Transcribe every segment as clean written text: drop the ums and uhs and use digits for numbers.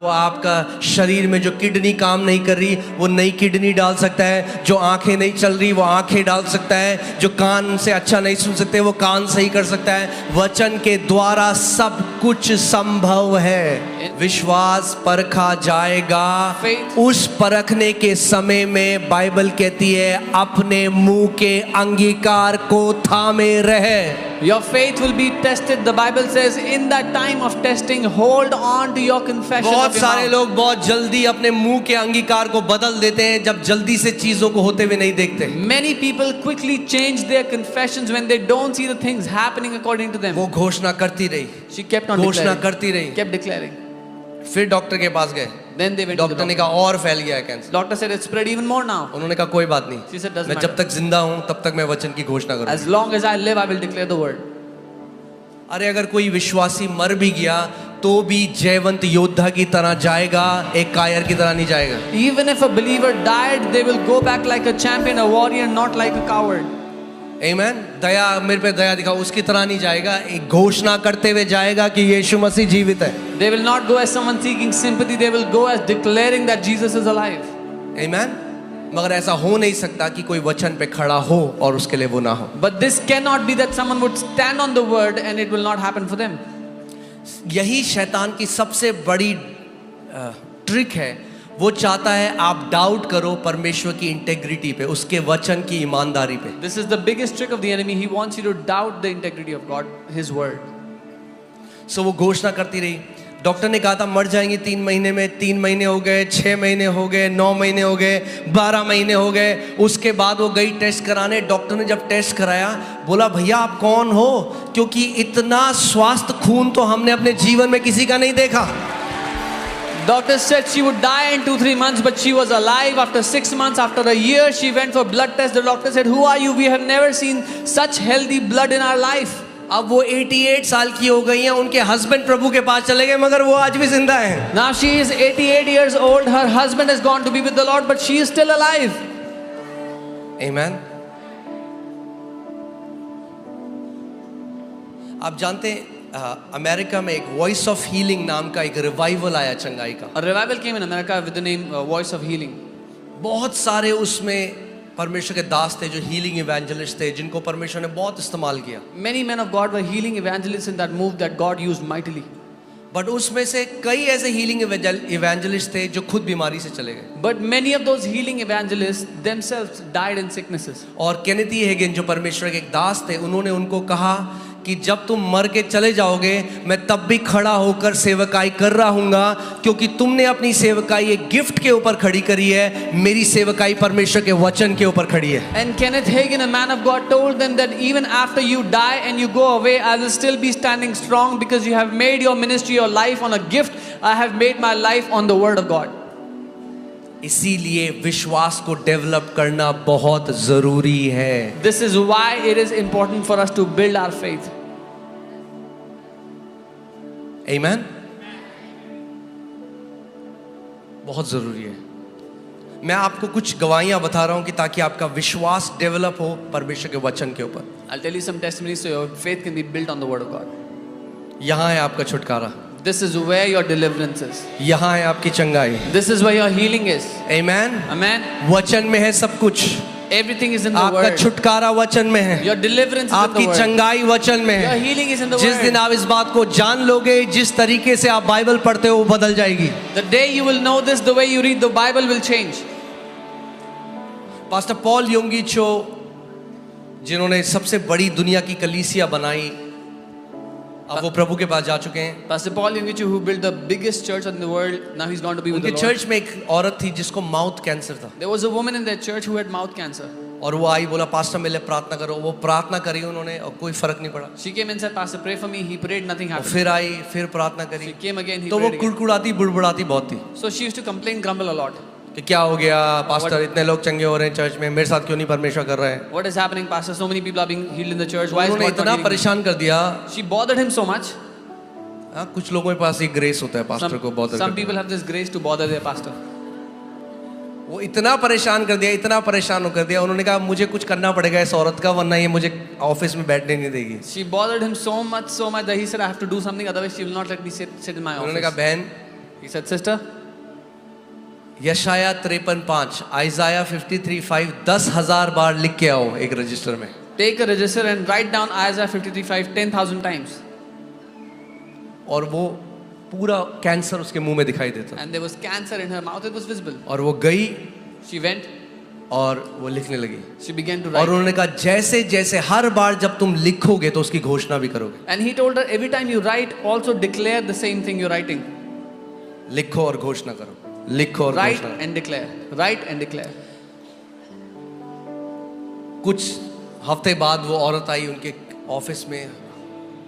वो आपका शरीर में जो किडनी काम नहीं कर रही वो नई किडनी डाल सकता है, जो आंखें नहीं चल रही वो आंखें डाल सकता है, जो कान से अच्छा नहीं सुन सकते वो कान सही कर सकता है। वचन के द्वारा सब कुछ संभव है। विश्वास परखा जाएगा। उस परखने के समय में बाइबल कहती है अपने मुंह के अंगीकार को थामे रहे। Your faith will be tested. The Bible says in that time of testing, hold on to your confession बहुत of your सारे mouth. लोग बहुत जल्दी अपने मुंह के अंगीकार को बदल देते हैं जब जल्दी से चीजों को होते हुए नहीं देखते। Many people quickly change their confessions when they don't see the things happening according to them. वो घोषणा करती रही, She kept on घोषणा declaring. करती रही। Kept declaring. फिर डॉक्टर के पास गए। Then they went to the doctor ने doctor. कहा और फैल गया है cancer. Doctor said it's spread even more now. उन्होंने कहा कोई बात She said, नहीं, "Doesn't मैं जब matter. तक जिंदा हूं तब तक मैं वचन की घोषणा करूंगा। As long as I live, I will declare the word. अरे अगर कोई विश्वासी मर भी गया तो भी जयवंत योद्धा की तरह जाएगा, एक कायर की तरह नहीं जाएगा। Even if a believer died, they will go back like a champion, a warrior, not like a coward. आमेन। दया, मेरे पे दया दिखाओ, उसकी तरह नहीं जाएगा, एक घोषणा करते हुए जाएगा कि यीशु मसीह जीवित है। They will not go as someone seeking sympathy. They will go as declaring that Jesus is alive. आमेन। मगर ऐसा हो नहीं सकता कि कोई वचन पे खड़ा हो और उसके लिए वो ना हो। But this cannot be that someone would stand on the word and it will not happen for them. यही शैतान की सबसे बड़ी ट्रिक है। वो चाहता है आप डाउट करो परमेश्वर की इंटेग्रिटी पे, उसके वचन की ईमानदारी पे। This is the biggest trick of the enemy. He wants you to doubt the integrity of God, His word. सो वो घोषणा करती रही। डॉक्टर ने कहा था मर जाएंगे 3 महीने में, 3 महीने हो गए, 6 महीने हो गए, 9 महीने हो गए, 12 महीने हो गए। उसके बाद वो गई टेस्ट कराने। डॉक्टर ने जब टेस्ट कराया बोला भैया आप कौन हो, क्योंकि इतना स्वास्थ्य खून तो हमने अपने जीवन में किसी का नहीं देखा। Doctor said she would die in 2-3 months, but she was alive after 6 months. After a year, she went for blood test. The doctor said, "Who are you? We have never seen such healthy blood in our life." अब वो 88 साल की हो गई हैं, उनके husband प्रभु के पास चले गए मगर वो आज भी जिंदा हैं। Now she is 88 years old. Her husband has gone to be with the Lord, but she is still alive. आमेन। आप जानते हैं अमेरिका में एक वॉइस ऑफ हीलिंग नाम का एक रिवाइवल आया चंगाई का। A revival came in America with the name Voice of Healing. बहुत सारे उसमें परमेश्वर के दास थे जो हीलिंग इवेंजलिस्ट थे, जिनको परमेश्वर ने बहुत इस्तेमाल किया। Many men of God were healing evangelists in that move that God used mightily. But उसमें से कई ऐसे हीलिंग इवेंजलिस्ट थे जो खुद बीमारी से चले गए। But many of those healing evangelists themselves died in sicknesses. और केनेथ ई हेगिन जो परमेश्वर के एक दास थे, उन्होंने उनको कहा कि जब तुम मर के चले जाओगे मैं तब भी खड़ा होकर सेवकाई कर रहा हूँगा, क्योंकि तुमने अपनी सेवकाई एक गिफ्ट के ऊपर खड़ी करी है, मेरी सेवकाई परमेश्वर के वचन के ऊपर खड़ी है। And Kenneth Hagin, a man of God, told them that even after you die and you go away, I will still be standing strong because you have made your ministry, your life on a gift. I have made my life on the word of God. इसीलिए विश्वास को develop करना बहुत जरूरी है। This is why it is important for us to build our faith. आमेन। बहुत जरूरी है। मैं आपको कुछ गवाहियां बता रहा हूं कि ताकि आपका विश्वास डेवलप हो परमेश्वर के वचन के ऊपर। I'll tell you some testimonies so your faith can be built on the word of God. यहां है आपका छुटकारा, This is where your deliverance is. यहां है आपकी चंगाई। This is where your healing is. Amen. Amen. वचन में है सब कुछ। Everything is in the आपका word. छुटकारा वचन में है, Your deliverance is in the आपकी word. चंगाई वचन में Your है। healing is in the जिस दिन word. आप इस बात को जान लोगे, जिस तरीके से आप बाइबल पढ़ते हो वो बदल जाएगी। The day you will know this, the way you read the Bible will change. Pastor Paul Yonggi Cho, जिन्होंने सबसे बड़ी दुनिया की कलीसिया बनाई, अब वो प्रभु के पास जा चुके हैं। Pastor Paul Yungichu, who built the biggest church in the world, now he's gone to be with उनके the Lord. चर्च में एक औरत थी जिसको माउथ कैंसर था, There was a woman in their church who had mouth cancer. और वो आई, बोला पास्टर मेरे लिए प्रार्थना करो। वो प्रार्थना करी उन्होंने और कोई फर्क नहीं पड़ा। She came and said, "Pastor, pray for me." He prayed, nothing और happened. फिर आई, फिर प्रार्थना करी, She came again, he तो वो prayed again. कुड़कुड़ाती बुड़बुड़ाती बहुत थी So she used to complain, grumble a lot. कि क्या हो गया पास्टर, इतने लोग चंगे हो रहे हैं चर्च में, मेरे साथ क्यों नहीं परमेश्वर कर रहे हैं। What is happening, Pastor? So many people are being healed in the church. Why is उन्होंने God not इतना healing me? परेशान कर दिया। She bothered him so much. हाँ, कुछ लोगों के पास ये ग्रेस होता है पास्टर को बॉदर Some करने people have this grace to bother their pastor. का। वो इतना परेशान कर दिया, इतना परेशान कर दिया, उन्होंने कहा मुझे कुछ करना पड़ेगा इस औरत का, वरना ये मुझे ऑफिस में बैठने नहीं देगी। She bothered him so much that he said, "I have to do something, otherwise she will not let me sit in my उन्होंने कहा office." बहन He said, sister, यशाया 53:5, आइजाया 53:5 10,000 बार लिख के आओ एक रजिस्टर में। take a register and write down Isaiah 53:5 10,000 times. और वो पूरा कैंसर उसके मुंह में दिखाई देता, And there was cancer in her mouth, it was visible. और वो गई She went, और वो लिखने लगी, she began to और write. उन्होंने कहा जैसे जैसे हर बार जब तुम लिखोगे तो उसकी घोषणा भी करोगे। And he told her, every time you write, also declare the same thing you're writing. लिखो और घोषणा करो, लिखो और Write घोषणा करो। and declare. Write and declare. कुछ हफ्ते बाद वो औरत आई उनके ऑफिस में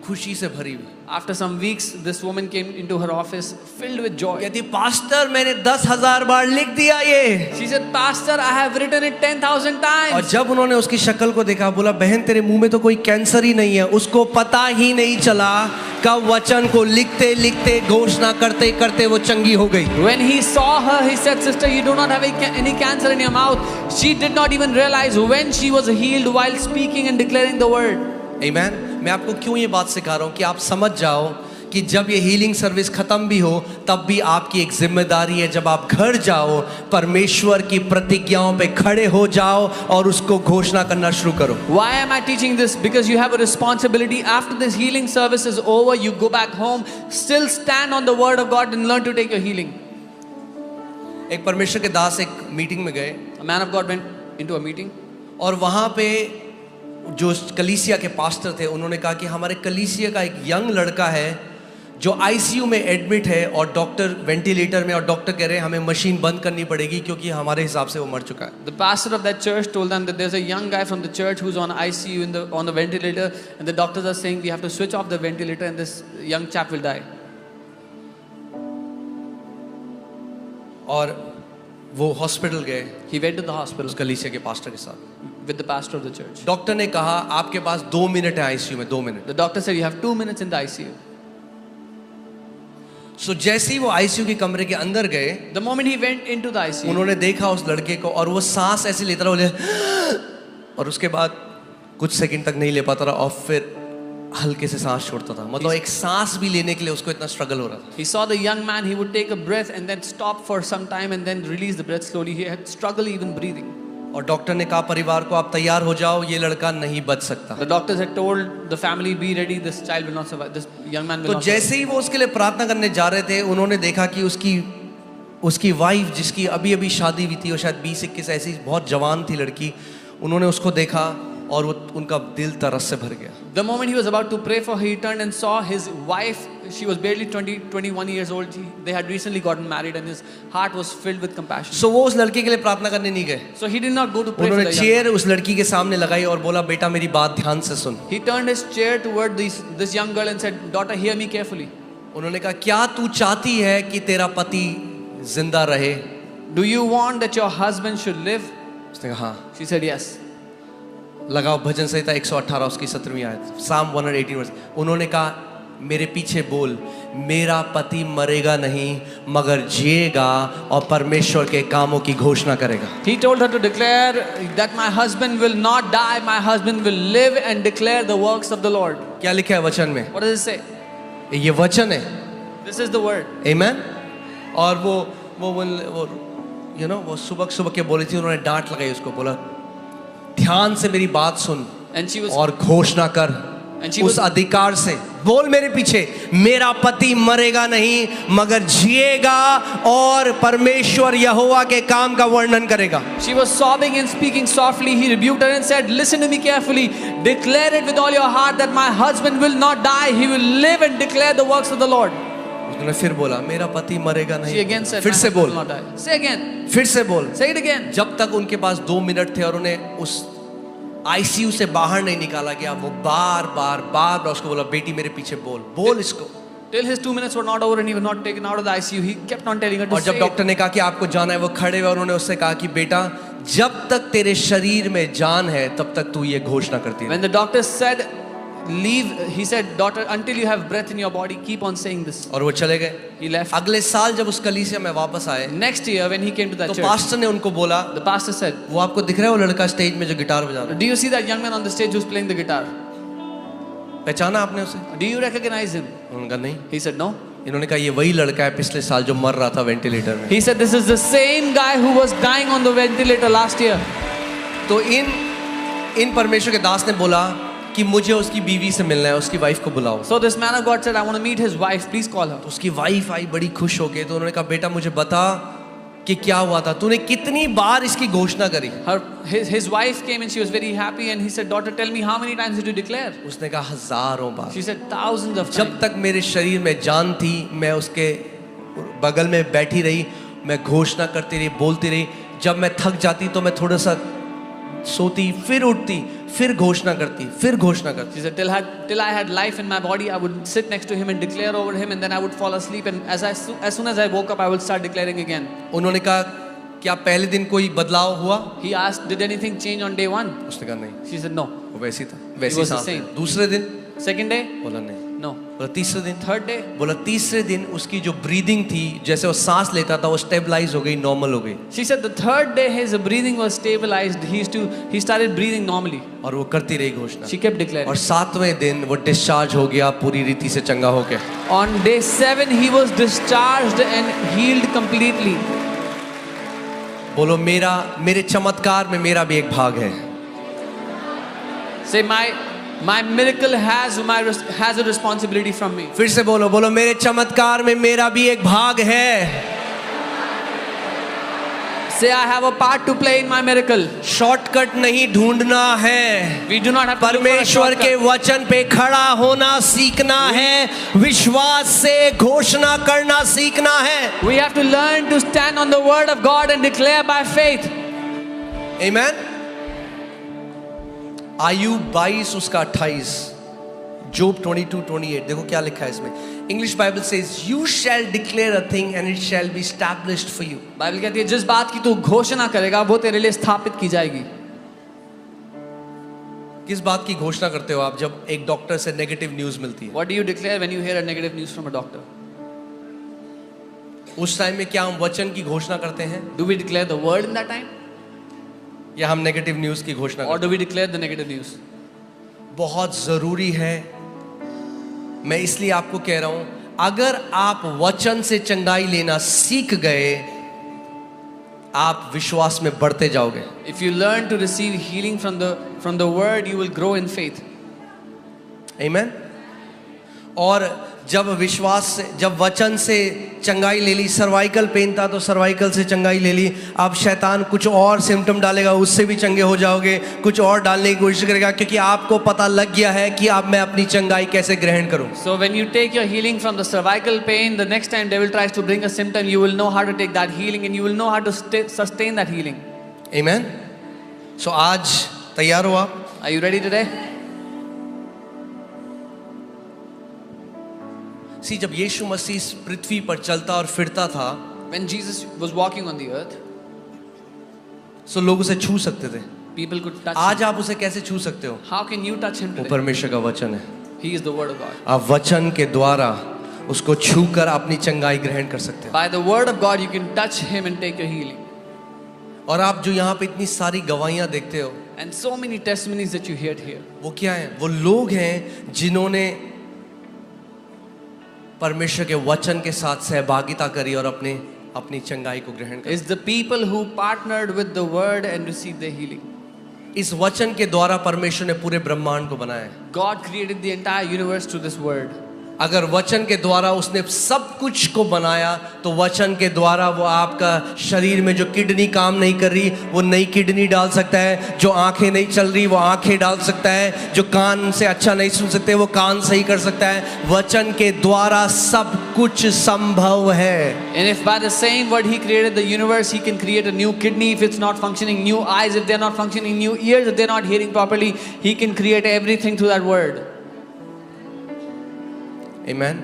खुशी से भरी हुई, After some weeks, this woman came into her office filled with joy. कहती पास्टर मैंने 10,000 बार लिख दिया ये। She said, Pastor, I have written it 10,000 और times. जब उन्होंने उसकी शक्ल को देखा, बोला बहन तेरे मुंह में तो कोई कैंसर ही नहीं है। उसको पता ही नहीं चला कब वचन को लिखते लिखते घोषणा करते करते वो चंगी हो गई। When he saw her, he said, Sister, you do not have any cancer in your mouth. She did not even realize when she was healed while speaking and declaring the word. आमीन। मैं आपको क्यों ये बात सिखा रहा हूँ कि आप समझ जाओ कि जब ये हीलिंग सर्विस खत्म भी हो तब भी आपकी एक जिम्मेदारी है, जब आप घर जाओ परमेश्वर की प्रतिज्ञाओं पे खड़े हो जाओ और उसको घोषणा करना शुरू करो। Why am I teaching this? Because you have a responsibility. After this healing service is over, you go back home, still stand on the word of God and learn to take your healing. एक परमेश्वर के दास एक meeting में गए, A man of God went into a meeting. और वहाँ पे जो कलीसिया के पास्टर थे उन्होंने कहा कि हमारे कलीसिया का एक यंग लड़का है जो आईसीयू में एडमिट है और डॉक्टर वेंटिलेटर में, और डॉक्टर कह रहे हैं हमें मशीन बंद करनी पड़ेगी क्योंकि हमारे हिसाब से वो मर चुका है। The pastor of that church told them that there's a young guy from the church who's on ICU on the ventilator, and the doctors are saying we have to switch off the ventilator and this young chap will die. और वो hospital गए He went to the hospital उस कलीसिया के pastor के साथ। with the pastor of the church. Doctor ने कहा आपके पास 2 मिनट है आईसीयू में, 2 minute. The doctor said you have 2 minutes in the ICU. सो जैसे ही वो आईसीयू के कमरे के अंदर गए, The moment he went into the ICU, उन्होंने देखा उस लड़के को और वो सांस ऐसे लेता रहा, बोले और उसके बाद कुछ सेकंड तक नहीं ले पाता रहा और फिर हल्के से सांस छोड़ता था। मतलब एक सांस भी लेने के लिए उसको इतना स्ट्रगल हो रहा था। he saw the young man, he would take a breath and then stop for some time and then release the breath slowly. He had struggle even breathing. और डॉक्टर ने कहा परिवार को आप तैयार हो जाओ, ये लड़का नहीं बच सकता। The doctors had told the family, be ready, this child will not survive, this young man will तो not survive. जैसे ही वो उसके लिए प्रार्थना करने जा रहे थे, उन्होंने देखा कि उसकी वाइफ जिसकी अभी अभी शादी हुई थी और शायद 20-21 ऐसी बहुत जवान थी लड़की, उन्होंने उसको देखा और वो उनका दिल तरस से भर गया। The moment he was about to pray for her, he turned and saw his wife. She was barely 21 years old. They had recently gotten married and his heart was filled with compassion. सो वो उस लड़के के लिए प्रार्थना करने नहीं गए। So he did not go to pray for उन्होंने the young चेयर उस लड़की के सामने लगाई और बोला बेटा मेरी बात ध्यान से सुन। He turned his chair toward this young girl and said, daughter, hear me carefully. उन्होंने कहा क्या तू चाहती है कि तेरा पति जिंदा रहे? Do you want that your husband should live? उसने कहा हाँ। She said, yes. लगाओ भजन संहिता 118 उसकी 17वीं आयत, Psalm 118 वर्स। उन्होंने कहा मेरे पीछे बोल, मेरा पति मरेगा नहीं मगर जिएगा और परमेश्वर के कामों की घोषणा करेगा। He told her to declare that my husband will not die, my husband will live and declare the works of the Lord. क्या लिखा है वचन में? What does it say? ये वचन है। This is the word. आमेन। और वो यू नो वो सुबह के बोली थी, उन्होंने डांट लगाई उसको, बोला ध्यान से मेरी बात सुन And she was और घोषणा कर And she उस was- अधिकार से बोल मेरे पीछे, मेरा पति मरेगा नहीं मगर जिएगा और परमेश्वर यहोवा के काम का वर्णन करेगा। She was sobbing and speaking softly. He rebuked her and said, listen to me carefully. Declare it with all your heart that my husband will not die. He will live and declare the works of the Lord. उसने फिर बोला मेरा पति मरेगा She नहीं। again said, फिर my से husband will बोल, not die. Say again. फिर से बोल। Say it again. जब तक उनके पास 2 मिनट थे और उन्हें उस आईसीयू से बाहर नहीं निकाला गया, वो बार बार उसको बोला बेटी मेरे पीछे बोल इसको। Till his 2 minutes were not over and he was not taken out of the ICU, he kept on telling her to और say जब डॉक्टर it. ने कहा कि आपको जाना है, वो खड़े हुए और उन्होंने उससे कहा कि बेटा जब तक तेरे शरीर में जान है तब तक तू ये घोषणा करती है। When the doctor said, leave, he said, daughter, until you have breath in your body, keep on saying this. और वो चले गए। He left. अगले साल जब उस कलीसिया में वापस आए Next year, when he came to that तो church, पास्टर ने उनको बोला, the pastor said, वो आपको दिख रहा है वो लड़का स्टेज में जो गिटार बजा रहा है, do you see that young man on the stage who's playing the guitar? पहचाना आपने उसे? Do you recognize him? उन्होंने कहा नहीं। He said, no. इन्होंने कहा ये वही लड़का है पिछले साल जो मर रहा था वेंटिलेटर में। He said, this is the same guy who was dying on the ventilator last year. तो इन परमेश्वर के दास ने बोला कि मुझे उसकी बीवी से मिलना है, उसकी वाइफ को बुलाओ। So this man of God said, I want to meet his wife. Please call her. तो उसकी वाइफ आई बड़ी खुश हो गई। तो उन्होंने कहा बेटा मुझे बता कि क्या हुआ था, तूने कितनी बार इसकी घोषणा करी। His wife came and she was very happy and he said, daughter, tell me how many times did you declare? उसने कहा हजारों बार। She said, thousands of times. जब तक मेरे शरीर में जान थी मैं उसके बगल में बैठी रही, मैं घोषणा करती रही, बोलती रही। जब मैं थक जाती तो मैं थोड़ा सा सोती, फिर उठती, फिर घोषणा करती, फिर घोषणा करती। She said, till I had life in my body, I would sit next to him and declare over him, and then I would fall asleep. And as soon as I woke up, I would start declaring again. उन्होंने कहा क्या पहले दिन कोई बदलाव हुआ? He asked, did anything change on day 1? उसने कहा नहीं। She said, no. वो वैसी था, वैसी was the सांस same. है। दूसरे दिन Second day? बोला नहीं। No. बोला तीसरे दिन? Third day? बोला तीसरे दिन उसकी जो ब्रीदिंग थी, जैसे वो सांस लेता था, वो स्टेबलाइज हो गई, नॉर्मल हो गई। She said the third day his breathing was stabilized. He started breathing normally. और वो करती रही घोषणा। She kept declaring. और सातवें दिन वो डिस्चार्ज हो गया पूरी रीति से चंगा हो के। On day 7 he was discharged and healed completely. बोलो मेरे चमत्कार में मेरा भी एक भाग है। Say my miracle has a responsibility from me. फिर से बोलो मेरे चमत्कार में मेरा भी एक भाग है। Say I have a part to play in my miracle. Shortcut नहीं ढूंढना है, We do not have to look for a परमेश्वर के shortcut. वचन पे खड़ा होना सीखना है, विश्वास से घोषणा करना सीखना है। We have to learn to stand on the word of God and declare by faith. Amen? Ayub 22 उसका 28, जोब 22:28, देखो क्या लिखा है इसमें। English Bible says you shall declare a thing and it shall be established for you. Bible कहती है जिस बात की तू घोषणा करेगा वो तेरे लिए स्थापित की जाएगी। किस बात की घोषणा करते हो आप जब एक डॉक्टर से नेगेटिव न्यूज मिलती है? What do you declare when you hear a negative news from a doctor? उस टाइम में क्या हम वचन की घोषणा करते हैं Do we declare the word in that time? या हम नेगेटिव न्यूज की घोषणा Or करते do we declare the negative news? हैं? बहुत जरूरी है, मैं इसलिए आपको कह रहा हूं, अगर आप वचन से चंगाई लेना सीख गए, आप विश्वास में बढ़ते जाओगे। If you learn to receive healing from the word, you will grow in faith. आमीन। और जब वचन से चंगाई ले ली, सर्वाइकल पेन था तो सर्वाइकल से चंगाई ले ली, अब शैतान कुछ और सिम्टम डालेगा, उससे भी चंगे हो जाओगे, कुछ और डालने की कोशिश करेगा, क्योंकि आपको पता लग गया है कि अब मैं अपनी चंगाई कैसे ग्रहण करूं। So when you take your healing from the cervical pain, the next time devil tries to bring a symptom, you will know how to take that healing and you will know how to sustain that healing. आमीन। सो आज तैयार हो आप? Are you ready today? जब यीशु मसीह इस पृथ्वी पर चलता और फिरता था, When Jesus was walking on the earth, सो लोग उसे छू सकते थे। people could touch आज him. आप उसे कैसे छू सकते हो? How can you touch him वो today? परमेश्वर का वचन है। He is the word of God. आप वचन के द्वारा उसको छूकर अपनी चंगाई ग्रहण कर सकते हो। By the word of God, you can touch him and take your healing. और आप जो यहाँ पे इतनी सारी गवाहियां देखते हो, And so many testimonies that you heard here. वो क्या है? वो लोग हैं जिन्होंने परमेश्वर के वचन के साथ सहभागिता करी और अपनी चंगाई को ग्रहण करी। It's the people who partnered with the word and received their healing. इस वचन के द्वारा परमेश्वर ने पूरे ब्रह्मांड को बनाया है। God created the entire universe through this word. अगर वचन के द्वारा उसने सब कुछ को बनाया, तो वचन के द्वारा वो आपका शरीर में जो किडनी काम नहीं कर रही वो नई किडनी डाल सकता है, जो आंखें नहीं चल रही वो आंखें डाल सकता है, जो कान से अच्छा नहीं सुन सकते वो कान सही कर सकता है। वचन के द्वारा सब कुछ संभव है। And if by the same word he created the universe, he can create a new kidney if it's not functioning, new eyes if they're not functioning, new ears if they're not hearing properly, he can create everything through that word. आमीन।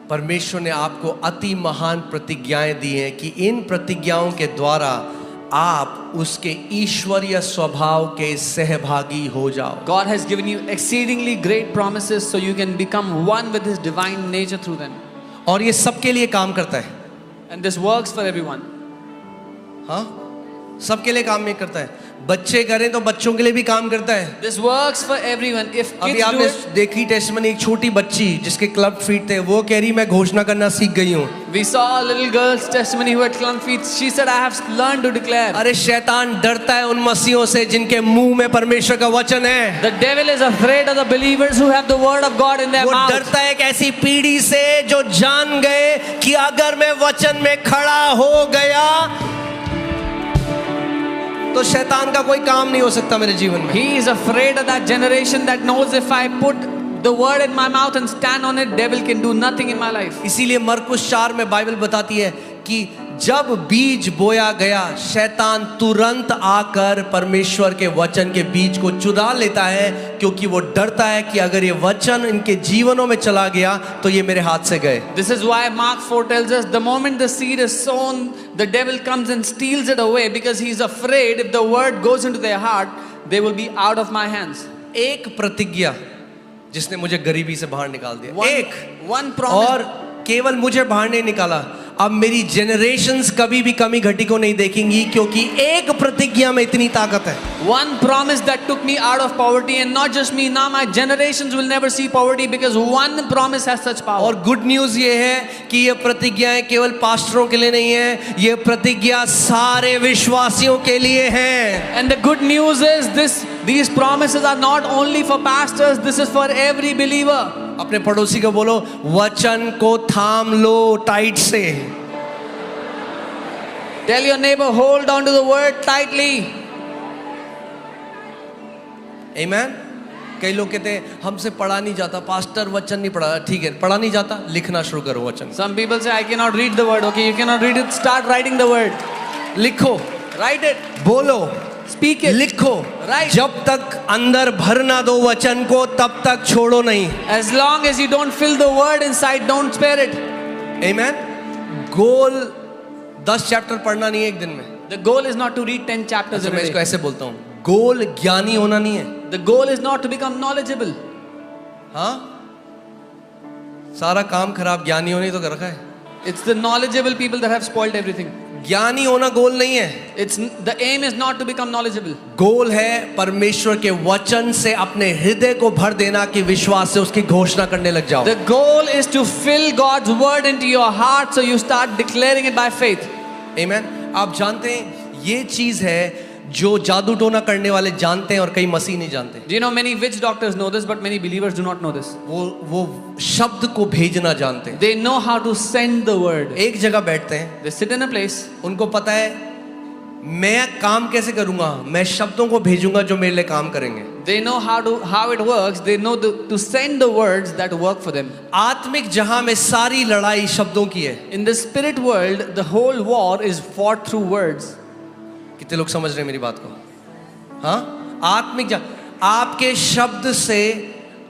परमेश्वर ने आपको अति महान प्रतिज्ञाएं दी हैं कि इन प्रतिज्ञाओं के द्वारा आप उसके ईश्वरीय स्वभाव के सहभागी हो जाओ। God has given you exceedingly great promises so you can become one with his divine nature through them. और ये सबके लिए काम करता है। And this works for everyone. हाँ, सबके लिए काम नहीं करता है। बच्चे करें तो बच्चों के लिए भी काम करता है। This works for everyone. If अभी kids do आपने it, देखी टेस्टमनी, एक छोटी बच्ची जिसके क्लब फीट थे, वो कह रही मैं घोषणा करना सीख गई हूँ। we saw a little girl's testimony who had clump feet. She said, I have learned to declare. अरे शैतान डरता है उन मसीहों से जिनके मुंह में परमेश्वर का वचन है। The devil is afraid of the believers who have the word of God in their वो mouth. डरता है एक ऐसी पीढ़ी से जो जान गए कि अगर मैं वचन में खड़ा हो गया तो शैतान का कोई काम नहीं हो सकता मेरे जीवन में। He is afraid of that generation that knows if I put the word in my mouth and stand on it, devil can do nothing in my life. इसीलिए मरकुस 4 में बाइबल बताती है कि जब बीज बोया गया, शैतान तुरंत आकर परमेश्वर के वचन के बीज को चुरा लेता है, क्योंकि वो डरता है कि अगर ये वचन इनके जीवनों में चला गया तो ये मेरे हाथ से गए। This is why Mark 4 tells us the moment the seed is sown, the devil comes and steals it away because he is afraid if the word goes into their heart, they will be out of my hands. एक प्रतिज्ञा जिसने मुझे गरीबी से बाहर निकाल दिया, One promise. और केवल मुझे बाहर नहीं निकाला, अब मेरी जनरेशंस कभी भी कमी घटी को नहीं देखेंगी, क्योंकि एक प्रतिज्ञा में इतनी ताकत है। One promise that took me out of poverty, and not just me, now my generations will never see poverty because one promise has such power. और गुड न्यूज ये है कि ये प्रतिज्ञाएं केवल पास्टरों के लिए नहीं है, ये प्रतिज्ञा सारे विश्वासियों के लिए है। And the good news is these promises are not only for pastors, this is for every believer. अपने पड़ोसी को बोलो, वचन को थाम लो टाइट से। Tell your neighbor, hold on to the word tightly. आमीन। कई लोग कहते हैं हमसे पढ़ा नहीं जाता, पास्टर वचन नहीं पढ़ा। ठीक है, पढ़ा नहीं जाता, लिखना शुरू करो वचन। Some people say I cannot read the word. Okay, you cannot read it, start writing the word. लिखो, Write it, बोलो, speak it. लिखो। Right. जब तक अंदर भर ना दो वचन को, तब तक छोड़ो नहीं। As long as you don't fill the word inside, don't spare it. आमीन। गोल 10 चैप्टर पढ़ना नहीं है एक दिन में। The goal is not to read 10 chapters मैं every इसको day. ऐसे बोलता हूँ, गोल ज्ञानी होना नहीं है। The goal is not to become knowledgeable. हाँ, सारा काम खराब ज्ञानी होने तो कर रखा है। It's the knowledgeable people that have spoiled everything. ज्ञानी होना गोल नहीं है। The aim is not to become knowledgeable. गोल है परमेश्वर के वचन से अपने हृदय को भर देना, कि विश्वास से उसकी घोषणा करने लग जाओ। The goal is to fill God's word into your heart so you start declaring it by faith. आमीन। आप जानते हैं ये चीज है जो जादू टोना करने वाले जानते हैं और कई मसीह नहीं जानते। Do you know many witch doctors know this, but many believers do not know this. वो शब्द को भेजना जानते हैं। They know how to send the word. एक जगह बैठते हैं, They sit in a place. उनको पता है मैं काम कैसे करूंगा, मैं शब्दों को भेजूंगा जो मेरे लिए काम करेंगे। They know how it works. They know to send the words that work for them. आत्मिक जहां में सारी लड़ाई शब्दों की है। In the spirit world, the whole war is fought through words. कितने लोग समझ रहे हैं मेरी बात को? हाँ, आत्मिक आपके शब्द से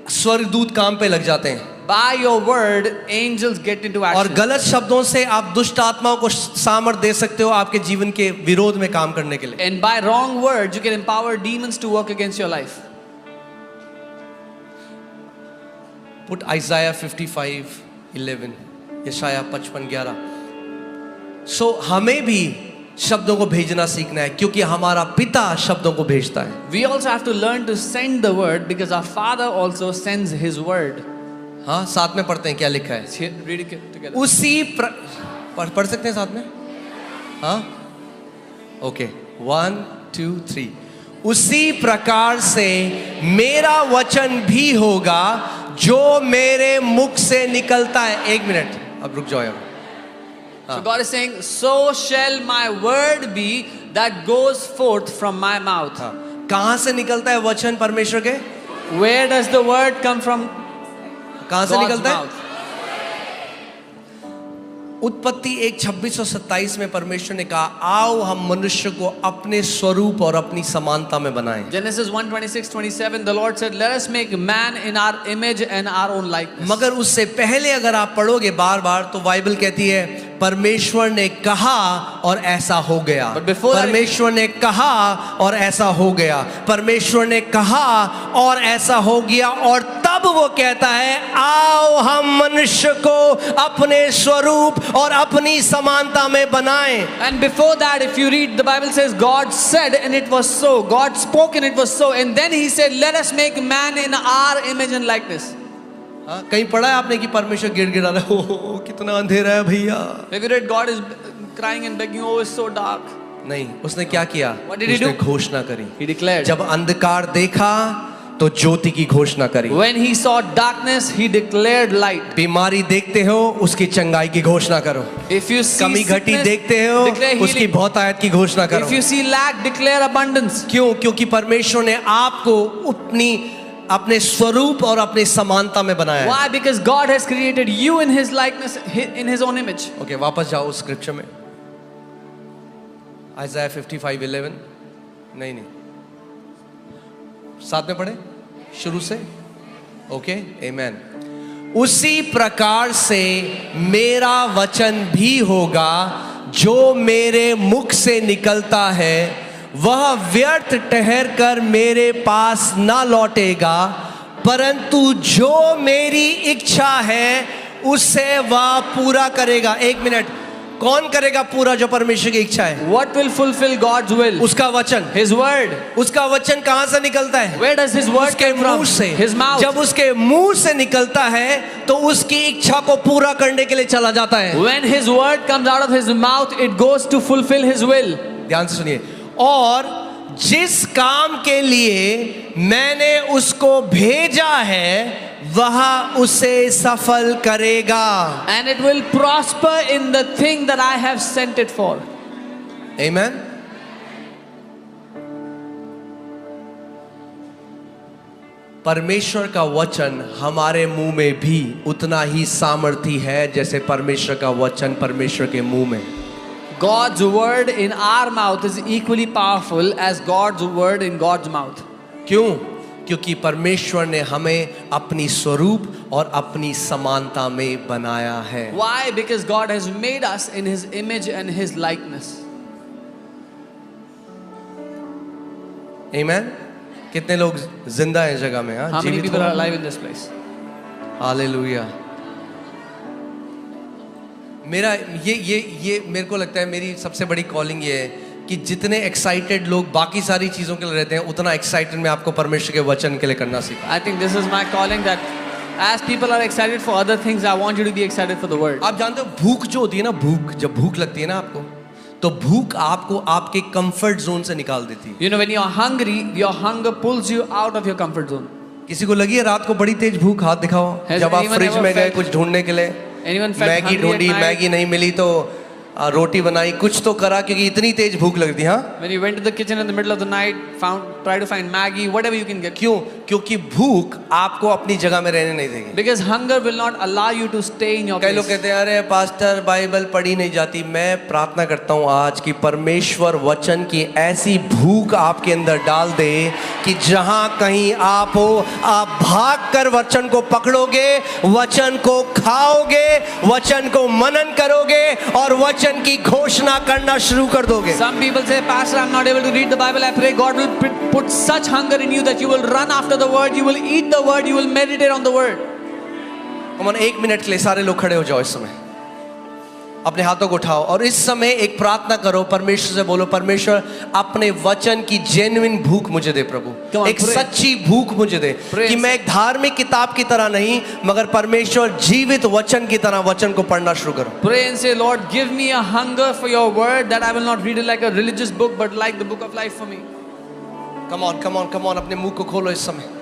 स्वर्गदूत काम पे लग जाते हैं। By your word, angels get into और action. गलत शब्दों से आप दुष्ट आत्माओं को सामर्थ्य दे सकते हो आपके जीवन के विरोध में काम करने के लिए। And by wrong words, you can empower demons to work against your life. Put Isaiah 55:11, यशाया 55:11। So हमें भी शब्दों को भेजना सीखना है, क्योंकि हमारा पिता शब्दों को भेजता है। We also have to learn to send the word because our Father also sends His word. हाँ, साथ में पढ़ते हैं क्या लिखा है। Here, read it together. उसी पढ़ सकते हैं साथ में? हाँ, ओके, 1 2 3। उसी प्रकार से मेरा वचन भी होगा जो मेरे मुख से निकलता है। एक मिनट, अब रुक जाओ यार। So God is saying, so shall my word be that goes forth from my mouth. कहाँ से निकलता है वचन परमेश्वर के? Where does the word come from? कहाँ से God's निकलता है? mouth. उत्पत्ति 1:26-27 में परमेश्वर ने कहा, आओ हम मनुष्य को अपने स्वरूप और अपनी समानता में बनाएं। Genesis 1:26-27, the Lord said, let us make man in our image and our own likeness. मगर उससे पहले अगर आप पढ़ोगे बार बार, तो बाइबल कहती है परमेश्वर ने कहा और ऐसा हो गया। But before that- परमेश्वर ने कहा और ऐसा हो गया। परमेश्वर ने कहा और ऐसा हो गया। और तब वो कहता है, आओ हम मनुष्य को अपने स्वरूप और अपनी समानता में बनाएं। And before that, if you read, the Bible says God said and it was so. God spoke and it was so. And then he said, let us make man in our image and likeness. हाँ, कहीं पढ़ा है आपने कि परमेश्वर गिड़गिड़ा रहा है, ओ कितना अंधेरा है भैया? Have you read God is crying and begging, oh it's so dark? नहीं, उसने क्या किया? What did he उसने do? घोषणा करी। He declared. जब अंधकार देखा तो ज्योति की घोषणा करी। When he saw darkness, he declared light. बीमारी देखते हो उसकी चंगाई की घोषणा करो। If you see कमी घटी sickness, देखते हो declare उसकी healing. बहुतायत की घोषणा करो। If you see lack, declare abundance. क्यों? क्योंकि परमेश्वर ने आपको अपने स्वरूप और अपनी समानता में बनाया है। Why? Because God has created you in his likeness, in his own image. Okay, वापस जाओ उस स्क्रिप्चर में। आइज़ाया 55:11। नहीं, साथ में पढ़े शुरू से। ओके, आमेन। उसी प्रकार से मेरा वचन भी होगा जो मेरे मुख से निकलता है, वह व्यर्थ ठहर कर मेरे पास ना लौटेगा, परंतु जो मेरी इच्छा है उससे वह पूरा करेगा। एक मिनट, कौन करेगा पूरा? जो परमेश्वर की इच्छा है। What will fulfill God's will? उसका वचन। His word. उसका वचन कहां से निकलता है? Where does his word उसके come from? मुंह से। His mouth. जब उसके मुंह से निकलता है तो उसकी इच्छा को पूरा करने के लिए चला जाता है। When his word comes out of his mouth, it goes to fulfill his will. ध्यान से सुनिए। और जिस काम के लिए मैंने उसको भेजा है वह उसे सफल करेगा। And it will prosper in the thing that I have sent it for. Amen. परमेश्वर का वचन हमारे मुंह में भी उतना ही सामर्थी है जैसे परमेश्वर का वचन परमेश्वर के मुंह में। God's word in our mouth is equally powerful as God's word in God's mouth. क्यों? क्योंकि परमेश्वर ने हमें अपनी स्वरूप और अपनी समानता में बनाया है। Why? Because God has made us in his image and his likeness. Amen. कितने लोग जिंदा हैं जगह में? हाँ, How many जीवित people हो? are alive in this place? Hallelujah. मेरा ये मेरे को लगता है मेरी सबसे बड़ी कॉलिंग ये है कि जितने एक्साइटेड लोग बाकी सारी चीजों के लिए रहते हैं, उतना एक्साइटेड मैं आपको परमेश्वर के वचन के लिए करना सीखा। I think this is my calling, that as people are excited for other things, I want you to be excited for the word. आप जानते हो भूख जो होती है ना, भूख जब भूख लगती है ना आपको, तो भूख आपको आपके कंफर्ट जोन से निकाल देती है। You know, when you are hungry, your hunger pulls you out of your comfort zone. किसी को लगी है रात को बड़ी तेज भूख? हाथ दिखाओ। Has जब आप anyone फ्रिज ever में गए felt- कुछ ढूंढने के लिए, Anyone felt Maggi hungry at ढूंढी, night? मैगी नहीं मिली तो रोटी बनाई, कुछ तो करा क्योंकि इतनी तेज भूख लगती। हाँ, When you went to the kitchen in the middle of the night, try to find Maggie, whatever you can get. क्यों? क्योंकि भूख आपको अपनी जगह में रहने नहीं देगी। Because hunger will not allow you to stay in your कई लोग place. कहते हैं अरे पास्टर बाइबल पढ़ी नहीं जाती। मैं प्रार्थना करता हूँ आज कि परमेश्वर वचन की ऐसी भूख आपके अंदर डाल दे कि जहां कहीं आप हो, आप भाग कर वचन को पकड़ोगे, वचन को खाओगे, वचन को मनन करोगे और वचन की घोषणा करना शुरू कर दोगे। Some people say, Pastor, I'm not able to read the Bible. I pray God will put such hunger in you that you will run after the word, you will eat the word, you will meditate on the word. Come on, 1 minute के लिए सारे लोग खड़े हो जाओ इस समय, अपने हाथों को उठाओ और इस समय एक प्रार्थना करो, परमेश्वर से बोलो, परमेश्वर अपने वचन की जेन्युइन भूख मुझे दे प्रभु। Come on, एक pray. सच्ची भूख मुझे दे Pray. कि मैं एक धार्मिक किताब की तरह नहीं, मगर परमेश्वर जीवित वचन की तरह वचन को पढ़ना शुरू करो। Pray and say, Lord, give me a hunger for your word, that I will not read it like a religious book, but like the book of life for me. Come on, come on, come on, अपने मुंह को खोलो इस समय।